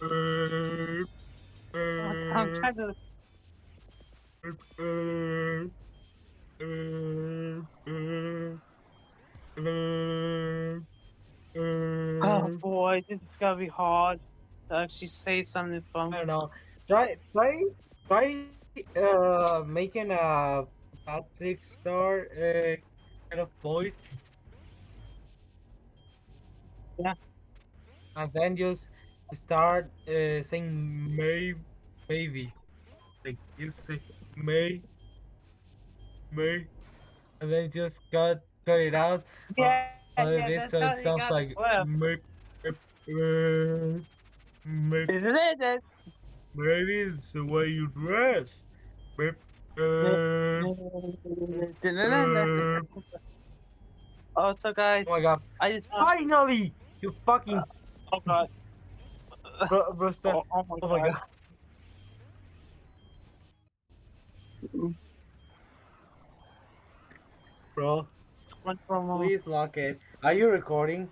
I'm trying to. Oh boy, this is gonna be hard to actually say something I from. don't know. Try making a Patrick Star kind of voice, Yeah, and then just start saying maybe, like you say May, and then just cut it out a little yeah, bit that's so it how you sounds got like left. may, Isn't it? maybe it's the way you dress. May, uh, Also, guys, Oh my god. I just want. Finally! You fucking Oh god. Buster. Oh my Oh my god. god. Bro, One more. please lock it. Are you recording?